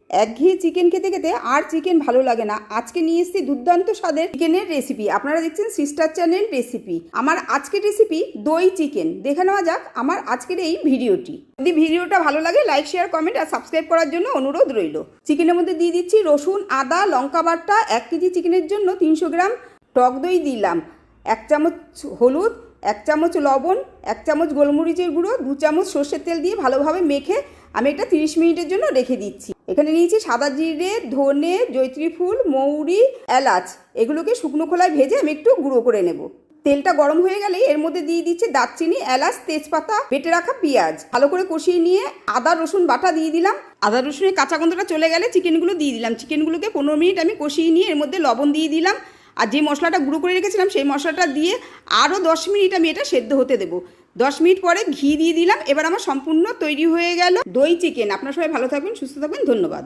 একঘেয়ে চিকেন খেতে খেতে আর চিকেন ভালো লাগে না। আজকে নিয়ে এসেছি দুর্দান্ত স্বাদের চিকেনের রেসিপি। আপনারা দেখছেন সিস্টার চ্যানেল রেসিপি। আমার আজকের রেসিপি দই চিকেন। দেখে নেওয়া যাক আমার আজকের এই ভিডিওটি। যদি ভিডিওটা ভালো লাগে লাইক শেয়ার কমেন্ট আর সাবস্ক্রাইব করার জন্য অনুরোধ রইল। চিকেনের মধ্যে দিয়ে দিচ্ছি রসুন, আদা, লঙ্কা বাটা। 1 কেজি চিকেনের জন্য 300 গ্রাম টক দই দিলাম, 1 চামচ হলুদ, 1 চামচ লবণ, 1 চামচ গোলমরিচের গুঁড়ো, 2 চামচ সর্ষের তেল দিয়ে ভালোভাবে মেখে আমি এটা 30 মিনিটের জন্য রেখে দিচ্ছি। এখানে নিয়েছি সাদা জিরে, ধনে, জয়ত্রী ফুল, মৌরি, এলাচ। এগুলোকে শুকনো খোলায় ভেজে আমি একটু গুঁড়ো করে নেব। তেলটা গরম হয়ে গেলে এর মধ্যে দিয়ে দিচ্ছি দারচিনি, এলাচ, তেজপাতা, বেটে রাখা পেঁয়াজ। ভালো করে কষিয়ে নিয়ে আদা রসুন বাটা দিয়ে দিলাম। আদা রসুনের কাঁচা গন্ধটা চলে গেলে চিকেনগুলো দিয়ে দিলাম। চিকেনগুলোকে 15 মিনিট আমি কষিয়ে নিয়ে এর মধ্যে লবণ দিয়ে দিলাম। আর যে মশলাটা গুঁড়ো করে রেখেছিলাম সেই মশলাটা দিয়ে আরও 10 মিনিট আমি এটা সেদ্ধ হতে দেবো। 10 মিনিট পরে ঘি দিয়ে দিলাম। এবার আমার সম্পূর্ণ তৈরি হয়ে গেল দই চিকেন। আপনারা সবাই ভালো থাকবেন, সুস্থ থাকবেন, ধন্যবাদ।